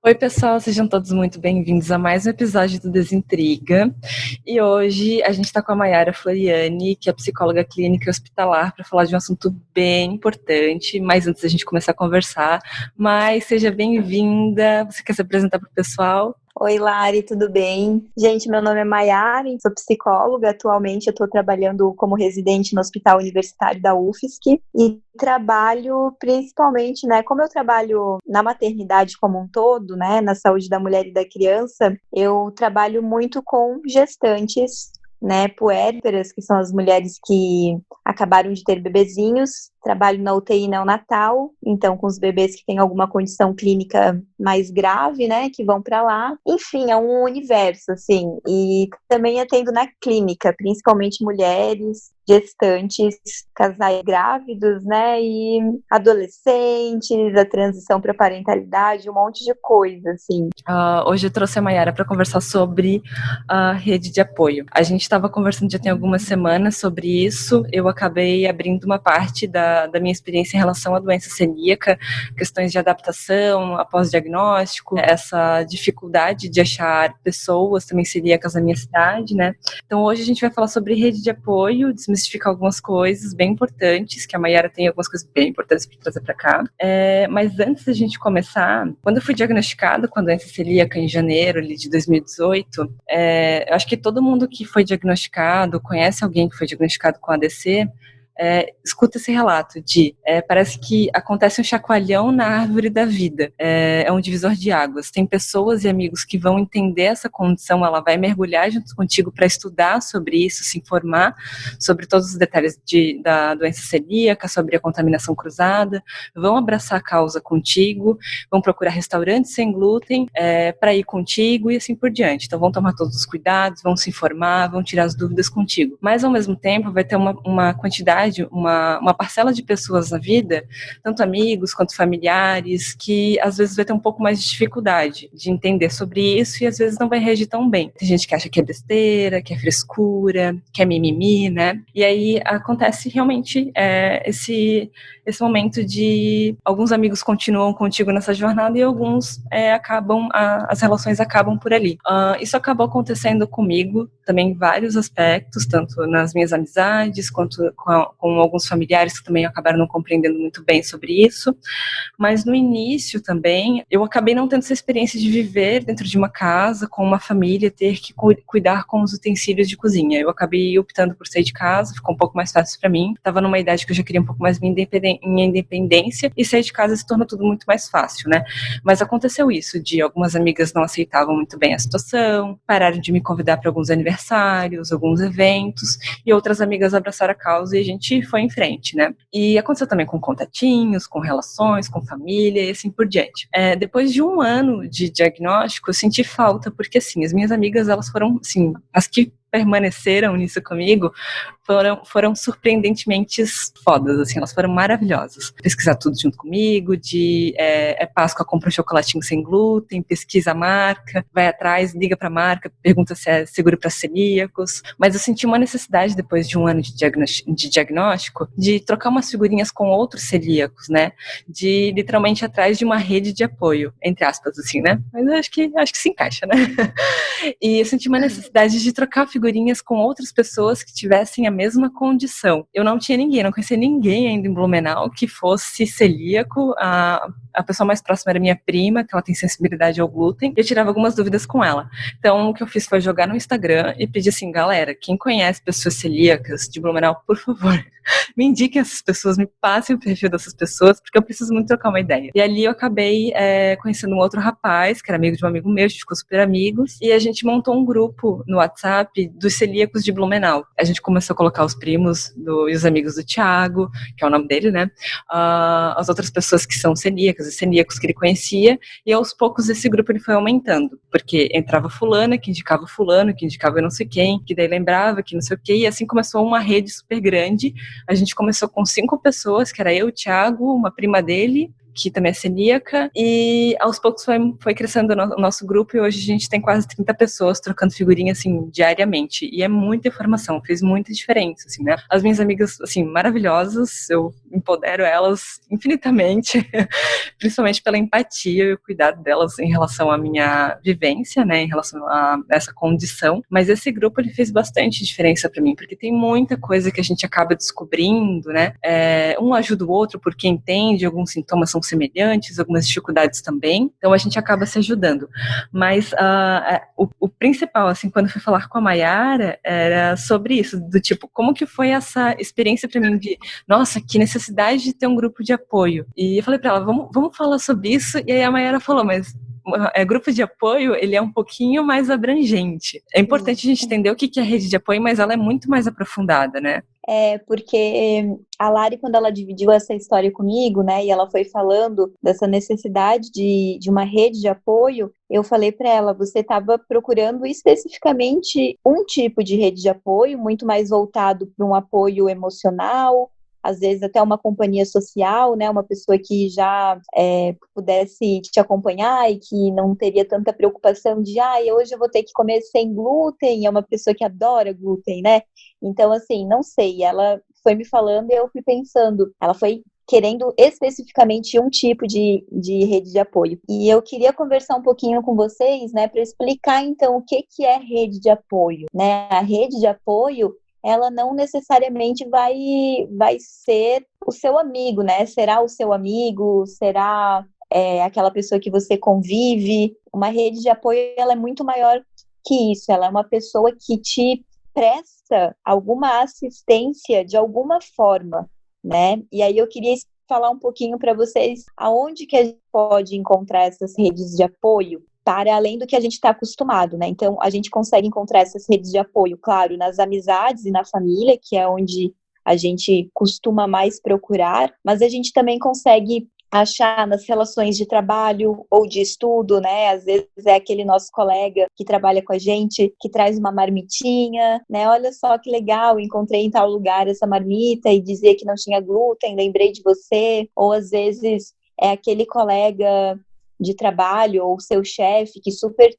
Oi, pessoal, sejam todos muito bem-vindos a mais um episódio do Desintriga. E hoje a gente está com a Mayara Floriani, que é psicóloga clínica e hospitalar, para falar de um assunto bem importante. Mas antes da gente começar a conversar, seja bem-vinda. Você quer se apresentar para o pessoal? Oi, Lari, tudo bem? Gente, meu nome é Mayara, sou psicóloga. Atualmente eu estou trabalhando como residente no Hospital Universitário da UFSC e trabalho principalmente, como eu trabalho na maternidade como um todo, na saúde da mulher e da criança, eu trabalho muito com gestantes, puérperas, que são as mulheres que acabaram de ter bebezinhos. Trabalho na UTI neonatal, então com os bebês que têm alguma condição clínica mais grave, que vão para lá. Enfim, é um universo, assim. E também atendo na clínica, principalmente mulheres, gestantes, casais grávidos, e adolescentes, a transição para parentalidade, um monte de coisa, assim. Hoje eu trouxe a Mayara para conversar sobre a rede de apoio. A gente estava conversando já tem algumas semanas sobre isso. Eu acabei abrindo uma parte da minha experiência em relação à doença celíaca, questões de adaptação após diagnóstico, essa dificuldade de achar pessoas também celíacas na minha cidade, Então hoje a gente vai falar sobre rede de apoio, desmistificar algumas coisas bem importantes, que a Mayara tem algumas coisas bem importantes para trazer para cá. Mas antes da gente começar, quando eu fui diagnosticada com a doença celíaca em janeiro de 2018, eu acho que todo mundo que foi diagnosticado, conhece alguém que foi diagnosticado com ADC, escuta esse relato de parece que acontece um chacoalhão na árvore da vida, é um divisor de águas. Tem pessoas e amigos que vão entender essa condição, ela vai mergulhar junto contigo para estudar sobre isso, se informar sobre todos os detalhes da doença celíaca, sobre a contaminação cruzada, vão abraçar a causa contigo, vão procurar restaurantes sem glúten para ir contigo e assim por diante. Então vão tomar todos os cuidados, vão se informar, vão tirar as dúvidas contigo. Mas ao mesmo tempo vai ter uma quantidade, uma parcela de pessoas na vida, tanto amigos quanto familiares, que às vezes vai ter um pouco mais de dificuldade de entender sobre isso e às vezes não vai reagir tão bem. Tem gente que acha que é besteira, que é frescura, que é mimimi, E aí acontece realmente esse momento de alguns amigos continuam contigo nessa jornada e alguns as relações acabam por ali. Isso acabou acontecendo comigo também em vários aspectos, tanto nas minhas amizades quanto com alguns familiares que também acabaram não compreendendo muito bem sobre isso, mas no início também, eu acabei não tendo essa experiência de viver dentro de uma casa, com uma família, ter que cuidar com os utensílios de cozinha. Eu acabei optando por sair de casa, ficou um pouco mais fácil para mim, estava numa idade que eu já queria um pouco mais minha independência, e sair de casa se torna tudo muito mais fácil, Mas aconteceu isso, de algumas amigas não aceitavam muito bem a situação, pararam de me convidar para alguns aniversários, alguns eventos, e outras amigas abraçaram a causa e a gente foi em frente, E aconteceu também com contatinhos, com relações, com família e assim por diante. Depois de um ano de diagnóstico, eu senti falta, porque assim, as minhas amigas, elas foram, assim, as que permaneceram nisso comigo foram surpreendentemente fodas, assim, elas foram maravilhosas. Pesquisar tudo junto comigo, Páscoa, compra um chocolatinho sem glúten, pesquisa a marca, vai atrás, liga pra marca, pergunta se é seguro para celíacos, mas eu senti uma necessidade depois de um ano de diagnóstico, de trocar umas figurinhas com outros celíacos, de literalmente ir atrás de uma rede de apoio, entre aspas, assim, mas eu acho que se encaixa, E eu senti uma necessidade de trocar figurinhas com outras pessoas que tivessem a mesma condição. Eu não tinha ninguém, não conhecia ninguém ainda em Blumenau que fosse celíaco. A pessoa mais próxima era minha prima, que ela tem sensibilidade ao glúten, e eu tirava algumas dúvidas com ela. Então, o que eu fiz foi jogar no Instagram e pedir assim, galera, quem conhece pessoas celíacas de Blumenau, por favor, me indiquem essas pessoas, me passem o perfil dessas pessoas, porque eu preciso muito trocar uma ideia. E ali eu acabei conhecendo um outro rapaz, que era amigo de um amigo meu, a gente ficou super amigos, e a gente montou um grupo no WhatsApp dos celíacos de Blumenau. A gente começou a colocar os primos e os amigos do Thiago, que é o nome dele, as outras pessoas que são celíacas, os celíacos que ele conhecia, e aos poucos esse grupo ele foi aumentando, porque entrava fulana, que indicava fulano, que indicava eu não sei quem, que daí lembrava, que não sei o quê, e assim começou uma rede super grande. A gente começou com 5 pessoas, que era eu, o Thiago, uma prima dele, que também é celíaca, e aos poucos foi crescendo o nosso grupo, e hoje a gente tem quase 30 pessoas trocando figurinha, assim, diariamente, e é muita informação, fez muita diferença, assim, né? As minhas amigas, assim, maravilhosas, eu empodero elas infinitamente, principalmente pela empatia e o cuidado delas em relação à minha vivência, né, em relação a essa condição, mas esse grupo, ele fez bastante diferença para mim, porque tem muita coisa que a gente acaba descobrindo, né, um ajuda o outro porque entende, alguns sintomas são semelhantes, algumas dificuldades também, então a gente acaba se ajudando, mas o principal, assim, quando eu fui falar com a Mayara, era sobre isso, do tipo, como que foi essa experiência para mim de, nossa, que necessidade de ter um grupo de apoio, e eu falei para ela, vamos falar sobre isso, e aí a Mayara falou, mas grupo de apoio, ele é um pouquinho mais abrangente. É importante a gente entender o que é rede de apoio, mas ela é muito mais aprofundada, né? Porque a Lari, quando ela dividiu essa história comigo, né, e ela foi falando dessa necessidade de uma rede de apoio, eu falei para ela, você estava procurando especificamente um tipo de rede de apoio, muito mais voltado para um apoio emocional, às vezes até uma companhia social, né, uma pessoa que já pudesse te acompanhar e que não teria tanta preocupação de, hoje eu vou ter que comer sem glúten, é uma pessoa que adora glúten, né? Então, assim, não sei, ela foi me falando e eu fui pensando, ela foi querendo especificamente um tipo de rede de apoio. E eu queria conversar um pouquinho com vocês, né, para explicar, então, o que é rede de apoio, né? A rede de apoio, ela não necessariamente vai ser o seu amigo, né? Será o seu amigo, será aquela pessoa que você convive. Uma rede de apoio, ela é muito maior que isso. Ela é uma pessoa que te presta alguma assistência de alguma forma, né? E aí eu queria falar um pouquinho para vocês aonde que a gente pode encontrar essas redes de apoio, para além do que a gente está acostumado, né? Então, a gente consegue encontrar essas redes de apoio, claro, nas amizades e na família, que é onde a gente costuma mais procurar, mas a gente também consegue achar nas relações de trabalho ou de estudo, né? Às vezes é aquele nosso colega que trabalha com a gente, que traz uma marmitinha, né? Olha só que legal, encontrei em tal lugar essa marmita e dizia que não tinha glúten, lembrei de você. Ou às vezes é aquele colega de trabalho ou seu chefe que super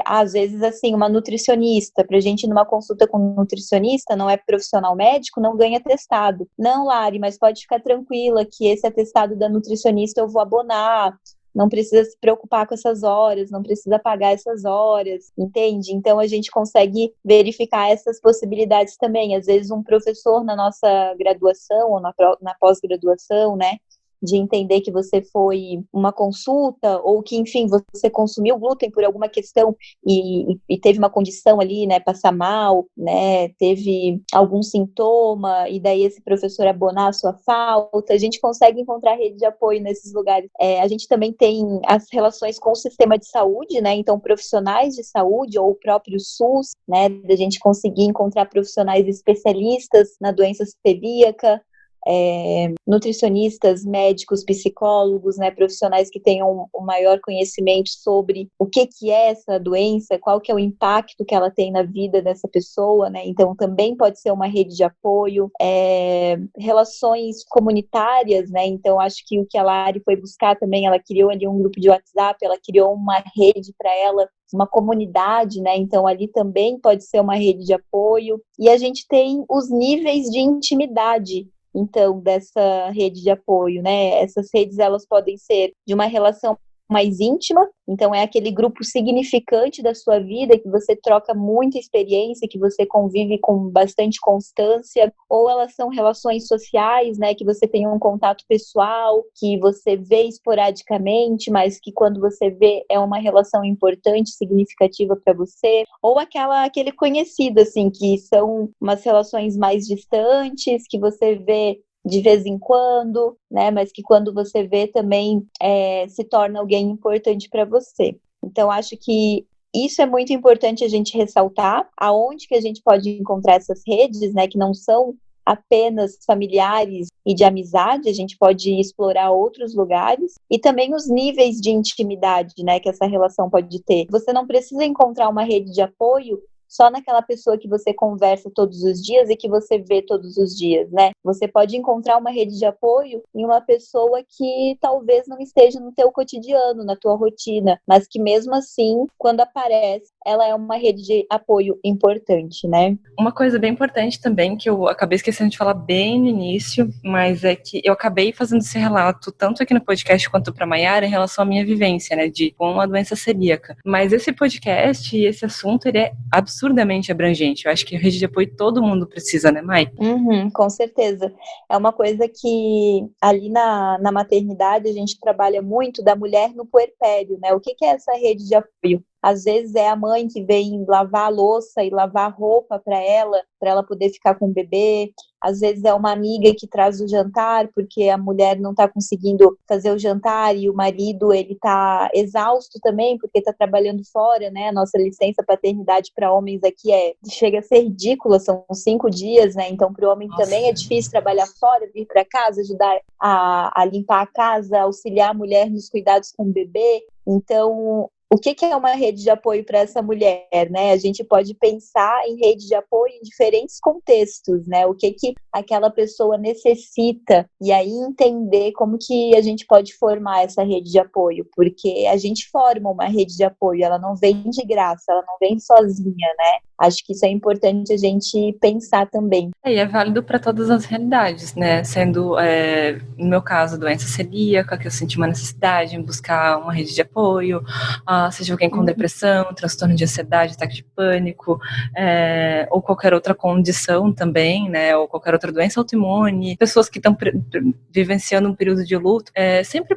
às vezes assim, uma nutricionista, pra gente ir numa consulta com um nutricionista, não é profissional médico, não ganha atestado. Não, Lari, mas pode ficar tranquila que esse atestado da nutricionista eu vou abonar, não precisa se preocupar com essas horas, não precisa pagar essas horas, entende? Então a gente consegue verificar essas possibilidades também. Às vezes um professor na nossa graduação ou na pós-graduação, né, de entender que você foi uma consulta ou que, enfim, você consumiu glúten por alguma questão e teve uma condição ali, né, passar mal, né, teve algum sintoma e daí esse professor abonar a sua falta, a gente consegue encontrar rede de apoio nesses lugares. A gente também tem as relações com o sistema de saúde, né, então profissionais de saúde ou o próprio SUS, né, da gente conseguir encontrar profissionais especialistas na doença celíaca, nutricionistas, médicos, psicólogos, né, profissionais que tenham um maior conhecimento sobre o que é essa doença, qual que é o impacto que ela tem na vida dessa pessoa, né, então também pode ser uma rede de apoio, relações comunitárias, né, então acho que o que a Lari foi buscar também, ela criou ali um grupo de WhatsApp, ela criou uma rede para ela, uma comunidade, né, então ali também pode ser uma rede de apoio, e a gente tem os níveis de intimidade, então, dessa rede de apoio, né? Essas redes, elas podem ser de uma relação mais íntima, então é aquele grupo significante da sua vida, que você troca muita experiência, que você convive com bastante constância, ou elas são relações sociais, né, que você tem um contato pessoal, que você vê esporadicamente, mas que quando você vê é uma relação importante, significativa para você, ou aquele conhecido, assim, que são umas relações mais distantes, que você vê de vez em quando, né? Mas que quando você vê também se torna alguém importante para você. Então, acho que isso é muito importante a gente ressaltar, aonde que a gente pode encontrar essas redes, né? Que não são apenas familiares e de amizade, a gente pode explorar outros lugares, e também os níveis de intimidade, né? Que essa relação pode ter. Você não precisa encontrar uma rede de apoio só naquela pessoa que você conversa todos os dias e que você vê todos os dias, né? Você pode encontrar uma rede de apoio em uma pessoa que talvez não esteja no teu cotidiano, na tua rotina, mas que mesmo assim, quando aparece, ela é uma rede de apoio importante, né? Uma coisa bem importante também, que eu acabei esquecendo de falar bem no início, mas é que eu acabei fazendo esse relato, tanto aqui no podcast quanto para Maiara, em relação à minha vivência, né, com a doença celíaca. Mas esse podcast e esse assunto, ele é absurdamente abrangente. Eu acho que rede de apoio todo mundo precisa, né, Mai? Com certeza. É uma coisa que ali na maternidade a gente trabalha muito da mulher no puerpério, né? O que é essa rede de apoio? Às vezes é a mãe que vem lavar a louça e lavar a roupa para ela poder ficar com o bebê. Às vezes é uma amiga que traz o jantar, porque a mulher não está conseguindo fazer o jantar e o marido, ele está exausto também, porque está trabalhando fora, né? A nossa licença paternidade para homens aqui chega a ser ridícula, são 5 dias, né? Então, para o homem também é difícil trabalhar fora, vir para casa, ajudar a limpar a casa, auxiliar a mulher nos cuidados com o bebê. Então, o que é uma rede de apoio para essa mulher, né? A gente pode pensar em rede de apoio em diferentes contextos, né? O que aquela pessoa necessita e aí entender como que a gente pode formar essa rede de apoio, porque a gente forma uma rede de apoio, ela não vem de graça, ela não vem sozinha, né? Acho que isso é importante a gente pensar também. E é válido para todas as realidades, né? Sendo, no meu caso, doença celíaca, que eu senti uma necessidade em buscar uma rede de apoio, seja alguém com depressão, transtorno de ansiedade, ataque de pânico, ou qualquer outra condição também, né? Ou qualquer outra doença autoimune, pessoas que estão vivenciando um período de luto, sempre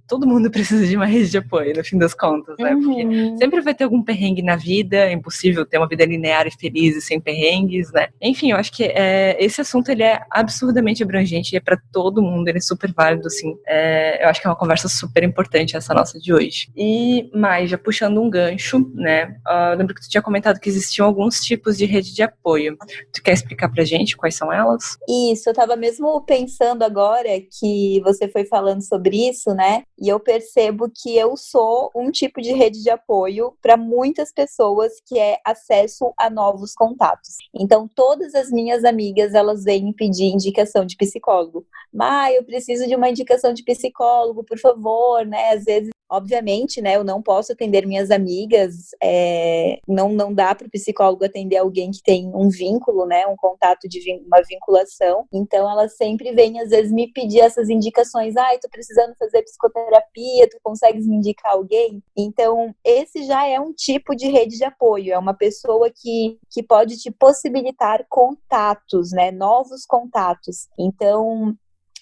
todo mundo precisa de uma rede de apoio, no fim das contas, né? Porque sempre vai ter algum perrengue na vida, é impossível ter uma vida linear e feliz e sem perrengues, né? Enfim, eu acho que esse assunto, ele é absurdamente abrangente e é para todo mundo, ele é super válido, assim. Eu acho que é uma conversa super importante essa nossa de hoje. E, mais, já puxando um gancho, né? Eu lembro que tu tinha comentado que existiam alguns tipos de rede de apoio. Tu quer explicar pra gente quais são elas? Isso, eu estava mesmo pensando agora que você foi falando sobre isso, né? E eu percebo que eu sou um tipo de rede de apoio para muitas pessoas, que é acesso a novos contatos. Então, todas as minhas amigas, elas vêm pedir indicação de psicólogo. Eu preciso de uma indicação de psicólogo, por favor, né? Às vezes, obviamente, né, eu não posso atender minhas amigas, não dá para o psicólogo atender alguém que tem um vínculo, né, um contato uma vinculação. Então, elas sempre vêm, às vezes, me pedir essas indicações. Tô precisando fazer psicoterapia, tu consegues me indicar alguém? Então, esse já é um tipo de rede de apoio, é uma pessoa que pode te possibilitar contatos, né, novos contatos. Então,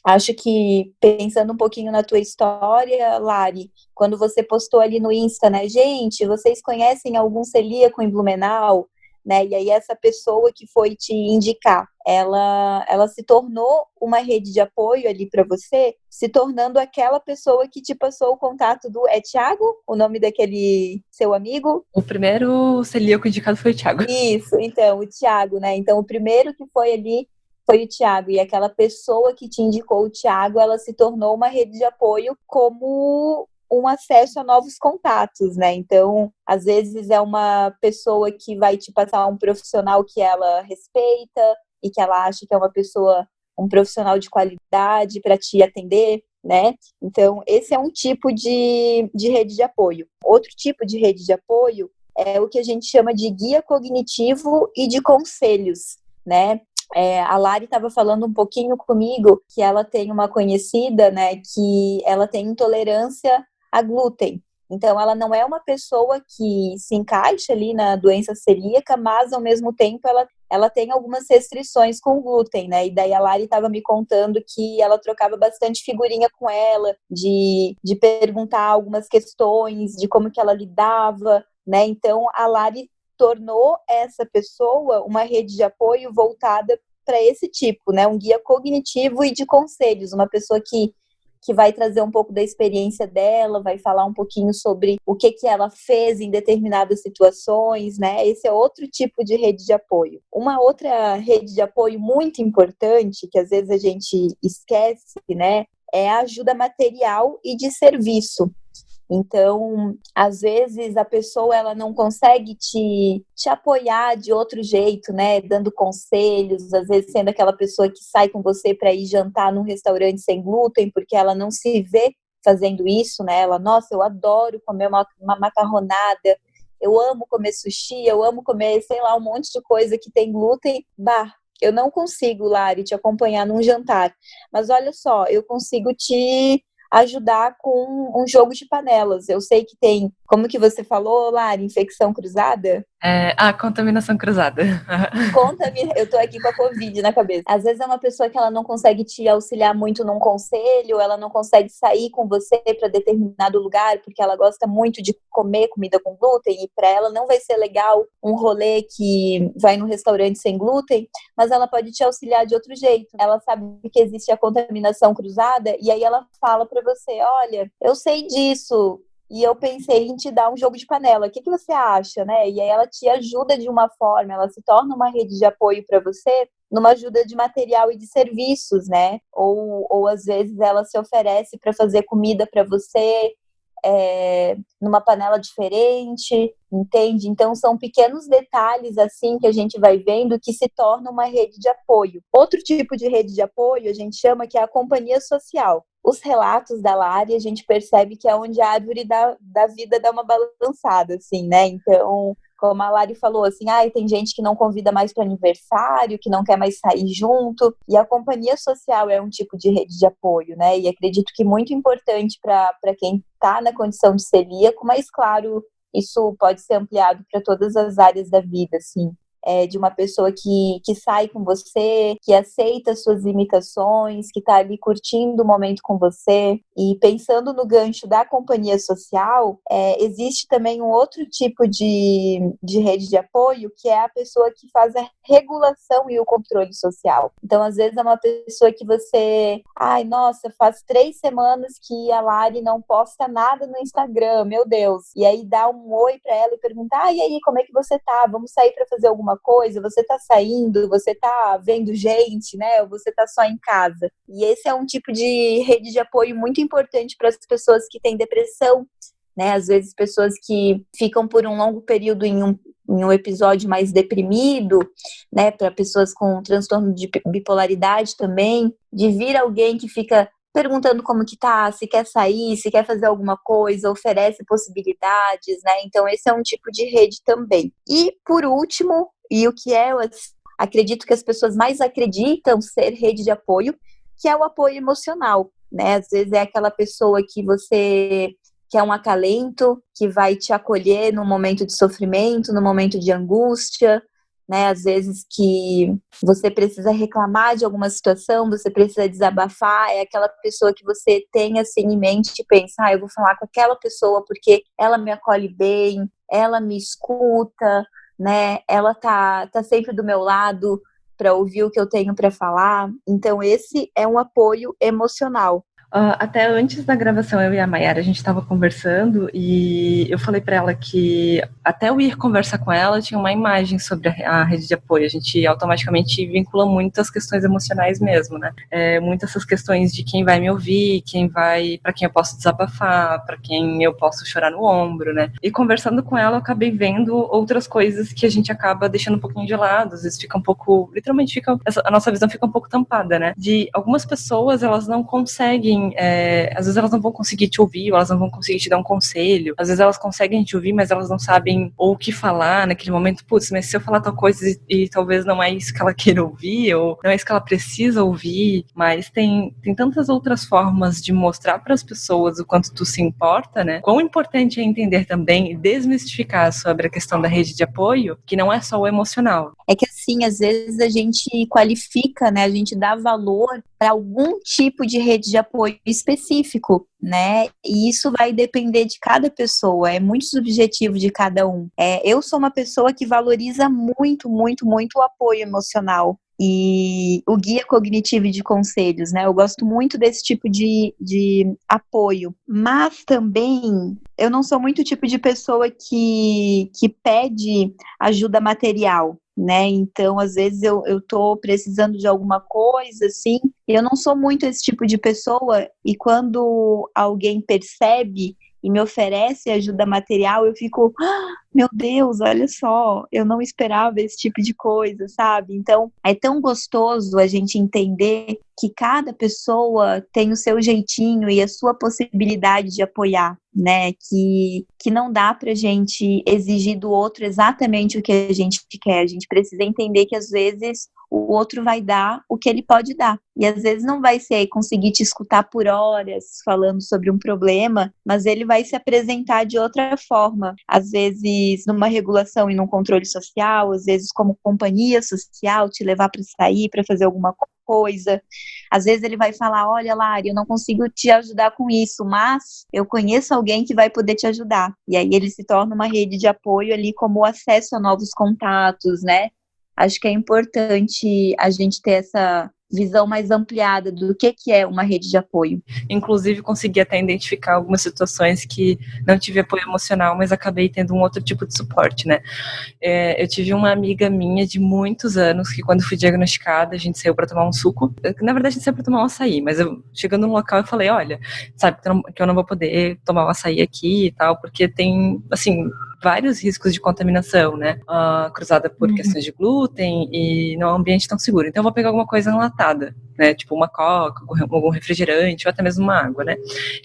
acho que, pensando um pouquinho na tua história, Lari, quando você postou ali no Insta, né, gente, vocês conhecem algum celíaco em Blumenau? Né? E aí essa pessoa que foi te indicar, ela se tornou uma rede de apoio ali para você, se tornando aquela pessoa que te passou o contato É Thiago, o nome daquele seu amigo? O primeiro celíaco indicado foi o Thiago. Isso, então, o Thiago, né? Então, o primeiro que foi ali foi o Thiago, e aquela pessoa que te indicou o Thiago, ela se tornou uma rede de apoio como um acesso a novos contatos, né? Então, às vezes é uma pessoa que vai te passar um profissional que ela respeita e que ela acha que é um profissional de qualidade para te atender, né? Então, esse é um tipo de rede de apoio. Outro tipo de rede de apoio é o que a gente chama de guia cognitivo e de conselhos, né? A Lari estava falando um pouquinho comigo que ela tem uma conhecida, né, que ela tem intolerância a glúten. Então, ela não é uma pessoa que se encaixa ali na doença celíaca, mas, ao mesmo tempo, ela tem algumas restrições com o glúten, né? E daí a Lari estava me contando que ela trocava bastante figurinha com ela, de perguntar algumas questões, de como que ela lidava, né? Então, a Lari tornou essa pessoa uma rede de apoio voltada para esse tipo, né? Um guia cognitivo e de conselhos, uma pessoa que vai trazer um pouco da experiência dela, vai falar um pouquinho sobre o que ela fez em determinadas situações, né? Esse é outro tipo de rede de apoio. Uma outra rede de apoio muito importante, que às vezes a gente esquece, né? É a ajuda material e de serviço. Então, às vezes a pessoa ela não consegue te apoiar de outro jeito, né? Dando conselhos, às vezes sendo aquela pessoa que sai com você para ir jantar num restaurante sem glúten, porque ela não se vê fazendo isso, né? Ela, nossa, eu adoro comer uma macarronada, eu amo comer sushi, eu amo comer, sei lá, um monte de coisa que tem glúten. Bah, eu não consigo, Lari, te acompanhar num jantar. Mas olha só, eu consigo te ajudar com um jogo de panelas. Eu sei que tem, como que você falou, Lari, infecção cruzada? Contaminação cruzada. Eu tô aqui com a Covid na cabeça. Às vezes é uma pessoa que ela não consegue te auxiliar muito num conselho, ela não consegue sair com você para determinado lugar, porque ela gosta muito de comer comida com glúten, e para ela não vai ser legal um rolê que vai num restaurante sem glúten, mas ela pode te auxiliar de outro jeito. Ela sabe que existe a contaminação cruzada, e aí ela fala para você, olha, eu sei disso, e eu pensei em te dar um jogo de panela. O que você acha, né? E aí ela te ajuda de uma forma, ela se torna uma rede de apoio para você, numa ajuda de material e de serviços, né? Ou às vezes ela se oferece para fazer comida para você, numa panela diferente, entende? Então são pequenos detalhes assim que a gente vai vendo que se torna uma rede de apoio. Outro tipo de rede de apoio a gente chama que é a companhia social. Os relatos da Lari, a gente percebe que é onde a árvore da vida dá uma balançada, assim, né? Então, como a Lari falou, assim, tem gente que não convida mais para aniversário, que não quer mais sair junto, e a companhia social é um tipo de rede de apoio, né? E acredito que muito importante para quem está na condição de celíaco, mas, claro, isso pode ser ampliado para todas as áreas da vida, assim. De uma pessoa que sai com você, que aceita suas limitações, que está ali curtindo o momento com você. E pensando no gancho da companhia social, existe também um outro tipo de rede de apoio, que é a pessoa que faz a regulação e o controle social. Então, às vezes, é uma pessoa que você... nossa, faz 3 semanas que a Lari não posta nada no Instagram, meu Deus. E aí dá um oi para ela e pergunta, e aí, como é que você tá? Vamos sair para fazer alguma coisa? Você tá saindo? Você tá vendo gente, né? Ou você tá só em casa? E esse é um tipo de rede de apoio muito importante para as pessoas que têm depressão, né? Às vezes pessoas que ficam por um longo período em um episódio mais deprimido, né? Para pessoas com transtorno de bipolaridade também, de vir alguém que fica perguntando como que tá, se quer sair, se quer fazer alguma coisa, oferece possibilidades, né? Então esse é um tipo de rede também. E por último, e o que eu acredito que as pessoas mais acreditam ser rede de apoio, que é o apoio emocional, né? Às vezes é aquela pessoa que você quer um acalento, que vai te acolher no momento de sofrimento, no momento de angústia, né? Às vezes que você precisa reclamar de alguma situação, você precisa desabafar, é aquela pessoa que você tem assim em mente e pensa, eu vou falar com aquela pessoa porque ela me acolhe bem, ela me escuta, né? Ela tá sempre do meu lado para ouvir o que eu tenho para falar. Então esse é um apoio emocional. Até antes da gravação, eu e a Mayara, a gente estava conversando e eu falei para ela que até eu ir conversar com ela, tinha uma imagem sobre a rede de apoio. A gente automaticamente vincula muito as questões emocionais mesmo, né? Muitas essas questões de quem vai me ouvir, para quem eu posso desabafar, para quem eu posso chorar no ombro, né? E conversando com ela, eu acabei vendo outras coisas que a gente acaba deixando um pouquinho de lado. Às vezes fica um pouco, literalmente a nossa visão fica um pouco tampada, né? De algumas pessoas, elas não conseguem às vezes elas não vão conseguir te ouvir, ou elas não vão conseguir te dar um conselho, às vezes elas conseguem te ouvir, mas elas não sabem ou o que falar naquele momento. Putz, mas se eu falar tal coisa e talvez não é isso que ela queira ouvir, ou não é isso que ela precisa ouvir, mas tem tantas outras formas de mostrar para as pessoas o quanto tu se importa, né? Quão importante é entender também e desmistificar sobre a questão da rede de apoio, que não é só o emocional. É que assim, às vezes a gente qualifica, né? A gente dá valor para algum tipo de rede de apoio específico, né? E isso vai depender de cada pessoa, é muito subjetivo de cada um. Eu sou uma pessoa que valoriza muito, muito, muito o apoio emocional e o guia cognitivo de conselhos, né? Eu gosto muito desse tipo de apoio, mas também eu não sou muito o tipo de pessoa que pede ajuda material, né? Então, às vezes eu tô precisando de alguma coisa, assim, e eu não sou muito esse tipo de pessoa, e quando alguém percebe e me oferece ajuda material, eu fico, meu Deus, olha só, eu não esperava esse tipo de coisa, sabe? Então, é tão gostoso a gente entender que cada pessoa tem o seu jeitinho e a sua possibilidade de apoiar, né? Que não dá pra gente exigir do outro exatamente o que a gente quer. A gente precisa entender que, às vezes, o outro vai dar o que ele pode dar. E às vezes não vai ser conseguir te escutar por horas falando sobre um problema, mas ele vai se apresentar de outra forma. Às vezes numa regulação e num controle social, às vezes como companhia social, te levar para sair, para fazer alguma coisa. Às vezes ele vai falar, olha, Lari, eu não consigo te ajudar com isso, mas eu conheço alguém que vai poder te ajudar. E aí ele se torna uma rede de apoio ali, como acesso a novos contatos, né? Acho que é importante a gente ter essa visão mais ampliada do que é uma rede de apoio. Inclusive, consegui até identificar algumas situações que não tive apoio emocional, mas acabei tendo um outro tipo de suporte, né? Eu tive uma amiga minha de muitos anos que, quando fui diagnosticada, a gente saiu para tomar um suco. Na verdade, a gente saiu para tomar um açaí, mas eu, chegando no local, eu falei, olha, sabe que eu não vou poder tomar um açaí aqui e tal, porque tem, assim, vários riscos de contaminação, né? Cruzada por questões de glúten e não é um ambiente tão seguro. Então eu vou pegar alguma coisa enlatada, né? Tipo uma coca, algum refrigerante ou até mesmo uma água, né?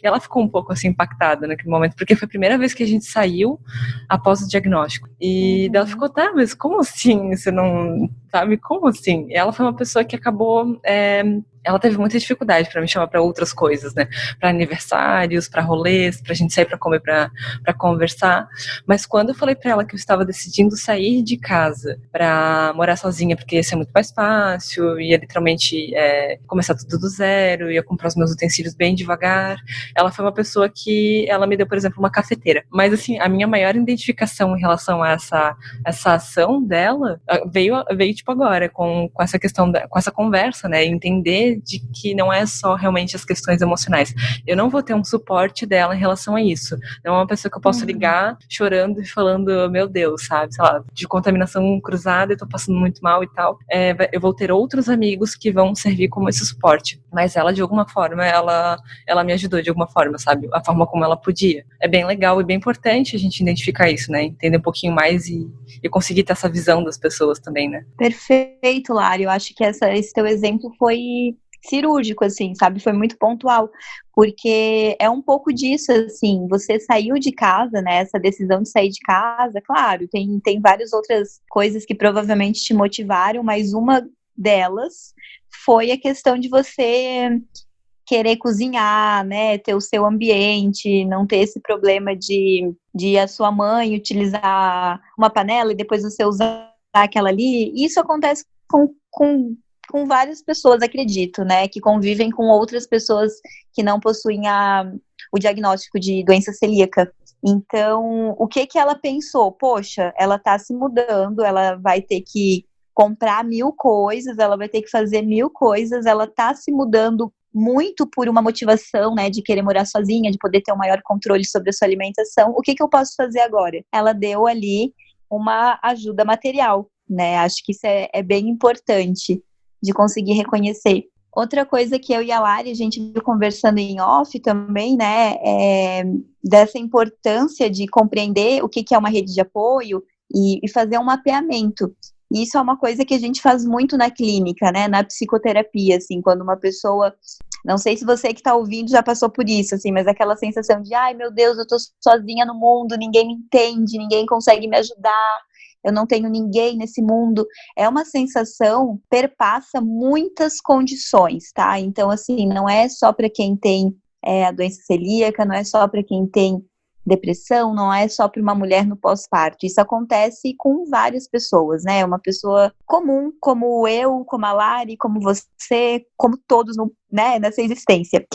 E ela ficou um pouco assim impactada naquele momento, porque foi a primeira vez que a gente saiu após o diagnóstico. E ela ficou, tá, mas como assim? Você não sabe? Como assim? E ela foi uma pessoa que acabou... ela teve muita dificuldade para me chamar para outras coisas, né? Para aniversários, para rolês, pra gente sair para comer, para conversar. Mas quando eu falei para ela que eu estava decidindo sair de casa para morar sozinha, porque ia ser muito mais fácil, ia literalmente começar tudo do zero, ia comprar os meus utensílios bem devagar, ela foi uma pessoa que ela me deu, por exemplo, uma cafeteira. Mas assim, a minha maior identificação em relação a essa ação dela veio tipo agora, com essa questão, com essa conversa, né? Entender de que não é só realmente as questões emocionais. Eu não vou ter um suporte dela em relação a isso. Não é uma pessoa que eu posso ligar chorando e falando, meu Deus, sabe, sei lá, de contaminação cruzada, eu tô passando muito mal e tal. Eu vou ter outros amigos que vão servir como esse suporte. Mas ela, de alguma forma, ela me ajudou de alguma forma, sabe? A forma como ela podia. É bem legal e bem importante a gente identificar isso, né? Entender um pouquinho mais e conseguir ter essa visão das pessoas também, né? Perfeito, Lari. Eu acho que esse teu exemplo foi cirúrgico, assim, sabe? Foi muito pontual, porque é um pouco disso, assim, você saiu de casa, né? Essa decisão de sair de casa, claro, tem várias outras coisas que provavelmente te motivaram, mas uma delas foi a questão de você querer cozinhar, né? Ter o seu ambiente, não ter esse problema de a sua mãe utilizar uma panela e depois você usar aquela ali. Isso acontece com várias pessoas, acredito, né, que convivem com outras pessoas que não possuem o diagnóstico de doença celíaca. Então, o que ela pensou? Poxa, ela tá se mudando, ela vai ter que comprar 1000 coisas, ela vai ter que fazer 1000 coisas, ela tá se mudando muito por uma motivação, né, de querer morar sozinha, de poder ter um maior controle sobre a sua alimentação. O que eu posso fazer agora? Ela deu ali uma ajuda material, né, acho que isso é bem importante de conseguir reconhecer. Outra coisa que eu e a Lari, a gente viu conversando em off também, né, dessa importância de compreender o que é uma rede de apoio e fazer um mapeamento. E isso é uma coisa que a gente faz muito na clínica, né, na psicoterapia, assim, quando uma pessoa, não sei se você que está ouvindo já passou por isso, assim, mas aquela sensação de, ai meu Deus, eu tô sozinha no mundo, ninguém me entende, ninguém consegue me ajudar, eu não tenho ninguém nesse mundo, é uma sensação, perpassa muitas condições, tá? Então, assim, não é só para quem tem a doença celíaca, não é só para quem tem depressão, não é só para uma mulher no pós-parto, isso acontece com várias pessoas, né? Uma pessoa comum, como eu, como a Lari, como você, como todos, né, nessa existência.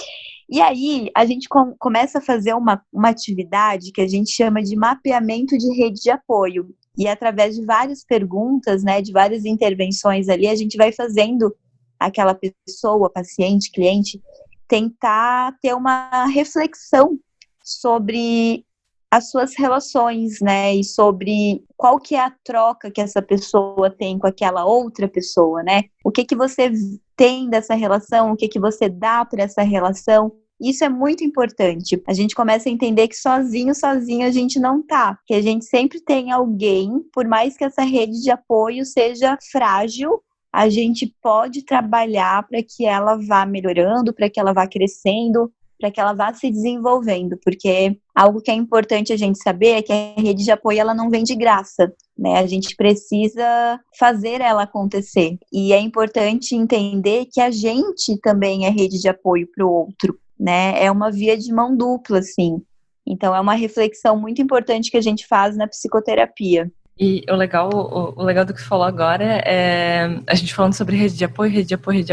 E aí, a gente começa a fazer uma atividade que a gente chama de mapeamento de rede de apoio. E através de várias perguntas, né, de várias intervenções ali, a gente vai fazendo aquela pessoa, paciente, cliente, tentar ter uma reflexão sobre as suas relações, né, e sobre qual que é a troca que essa pessoa tem com aquela outra pessoa, né? O que você tem dessa relação, o que você dá para essa relação, Isso é muito importante. A gente começa a entender que sozinho a gente não tá. Que a gente sempre tem alguém, por mais que essa rede de apoio seja frágil, a gente pode trabalhar para que ela vá melhorando, para que ela vá crescendo, para que ela vá se desenvolvendo, porque algo que é importante a gente saber é que a rede de apoio ela não vem de graça, né? A gente precisa fazer ela acontecer. E é importante entender que a gente também é rede de apoio para o outro, né? É uma via de mão dupla, assim. Então, é uma reflexão muito importante que a gente faz na psicoterapia. E o legal do que você falou agora é a gente falando sobre rede de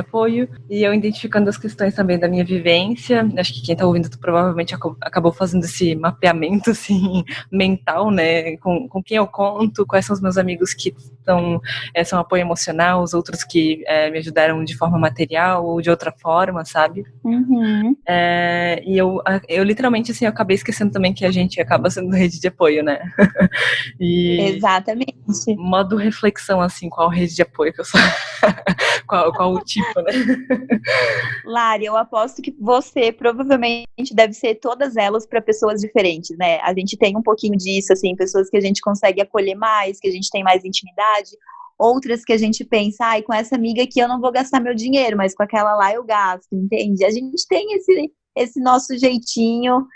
apoio, e eu identificando as questões também da minha vivência. Acho que quem está ouvindo provavelmente acabou fazendo esse mapeamento assim, mental, né? Com quem eu conto, quais são os meus amigos que são apoio emocional, os outros que me ajudaram de forma material ou de outra forma, sabe? Uhum. E eu literalmente assim, eu acabei esquecendo também que a gente acaba sendo rede de apoio, né? Exatamente. Modo reflexão, assim, qual rede de apoio que eu sou. qual o tipo, né? Lari, eu aposto que você provavelmente deve ser todas elas para pessoas diferentes, né? A gente tem um pouquinho disso, assim, pessoas que a gente consegue acolher mais, que a gente tem mais intimidade, outras que a gente pensa, ai, com essa amiga aqui eu não vou gastar meu dinheiro, mas com aquela lá eu gasto, entende? A gente tem esse nosso jeitinho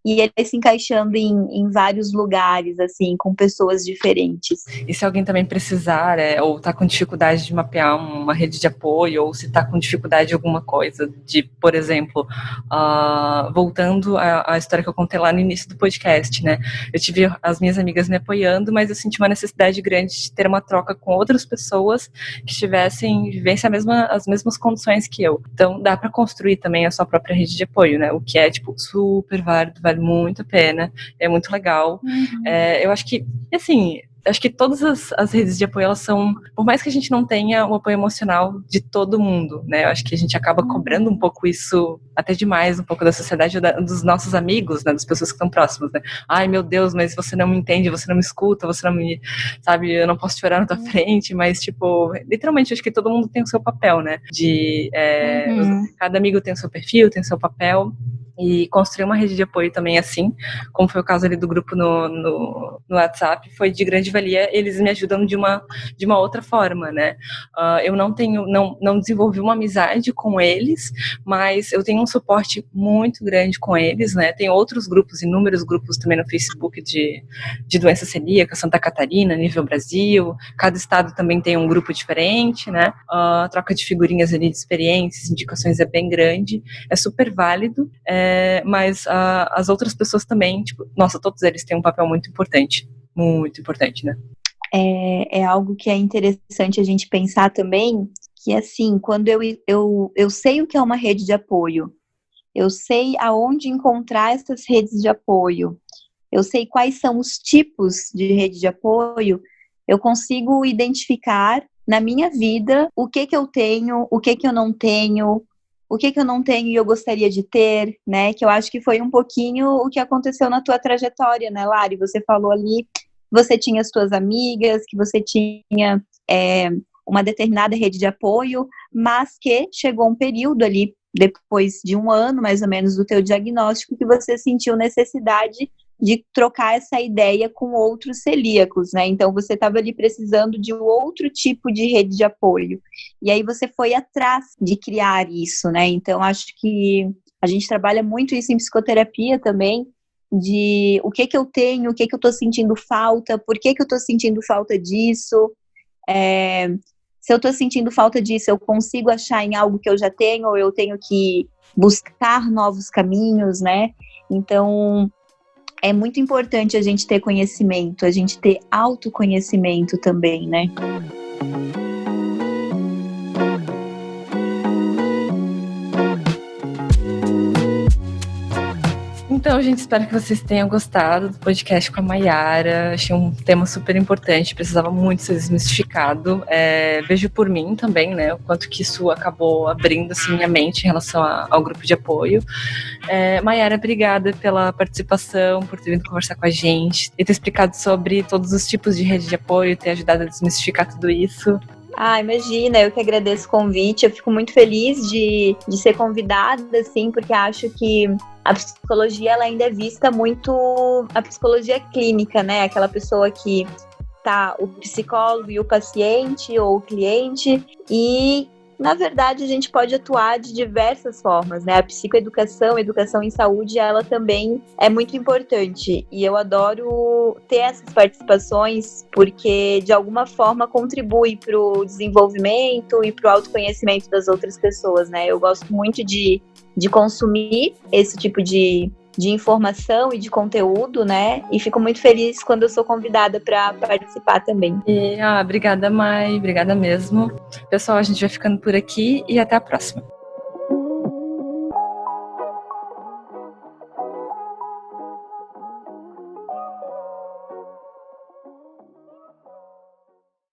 e ele se encaixando em vários lugares, assim, com pessoas diferentes. E se alguém também precisar, ou tá com dificuldade de mapear uma rede de apoio, ou se tá com dificuldade de alguma coisa, de, por exemplo, voltando à história que eu contei lá no início do podcast, né? Eu tive as minhas amigas me apoiando, mas eu senti uma necessidade grande de ter uma troca com outras pessoas que vivessem as mesmas condições que eu. Então, dá para construir também a sua própria rede de apoio, né? O que é, tipo, super válido, vale muito a pena, é muito legal. Uhum. Eu acho que, assim, todas as redes de apoio, elas são, por mais que a gente não tenha o apoio emocional de todo mundo, né, eu acho que a gente acaba cobrando um pouco isso, até demais, um pouco da sociedade, dos nossos amigos, né, das pessoas que estão próximas, né, ai meu Deus, mas você não me entende, você não me escuta, você não me, sabe, eu não posso chorar na tua frente, mas, tipo, literalmente, acho que todo mundo tem o seu papel, né, cada amigo tem o seu perfil, tem o seu papel, e construir uma rede de apoio também assim, como foi o caso ali do grupo no WhatsApp, foi de grande valia. Eles me ajudam de uma outra forma, né? Eu não desenvolvi uma amizade com eles, mas eu tenho um suporte muito grande com eles, né? Tem outros grupos, inúmeros grupos também no Facebook de doença celíaca, Santa Catarina, nível Brasil, cada estado também tem um grupo diferente, né? A troca de figurinhas ali de experiências, indicações é bem grande, é super válido, mas as outras pessoas também, tipo, nossa, todos eles têm um papel muito importante, né? É algo que é interessante a gente pensar também, que assim, quando eu sei o que é uma rede de apoio, eu sei aonde encontrar essas redes de apoio, eu sei quais são os tipos de rede de apoio, eu consigo identificar na minha vida o que eu tenho, o que eu não tenho, o que eu não tenho e eu gostaria de ter, né? Que eu acho que foi um pouquinho o que aconteceu na tua trajetória, né, Lari? Você falou ali, você tinha as tuas amigas, que você tinha uma determinada rede de apoio, mas que chegou um período ali, depois de um ano, mais ou menos, do teu diagnóstico, que você sentiu necessidade de trocar essa ideia com outros celíacos, né? Então, você estava ali precisando de um outro tipo de rede de apoio. E aí você foi atrás de criar isso, né? Então, acho que a gente trabalha muito isso em psicoterapia também, de o que eu tenho, o que eu estou sentindo falta, por que eu estou sentindo falta disso. Se eu estou sentindo falta disso, eu consigo achar em algo que eu já tenho, ou eu tenho que buscar novos caminhos, né? Então, é muito importante a gente ter conhecimento, a gente ter autoconhecimento também, né? Então, gente, espero que vocês tenham gostado do podcast com a Maiara. Achei um tema super importante, precisava muito ser desmistificado. Vejo por mim também, né, o quanto que isso acabou abrindo assim, minha mente em relação ao grupo de apoio. Maiara, obrigada pela participação, por ter vindo conversar com a gente e ter explicado sobre todos os tipos de rede de apoio, ter ajudado a desmistificar tudo isso. Imagina, eu que agradeço o convite, eu fico muito feliz de ser convidada, assim, porque acho que a psicologia, ela ainda é vista muito a psicologia clínica, né? Aquela pessoa que tá o psicólogo e o paciente ou o cliente, e na verdade a gente pode atuar de diversas formas, né? A psicoeducação, a educação em saúde, ela também é muito importante, e eu adoro ter essas participações porque de alguma forma contribui para o desenvolvimento e para o autoconhecimento das outras pessoas, né? Eu gosto muito de consumir esse tipo de informação e de conteúdo, né? E fico muito feliz quando eu sou convidada para participar também. Obrigada, Mai. Obrigada mesmo. Pessoal, a gente vai ficando por aqui e até a próxima.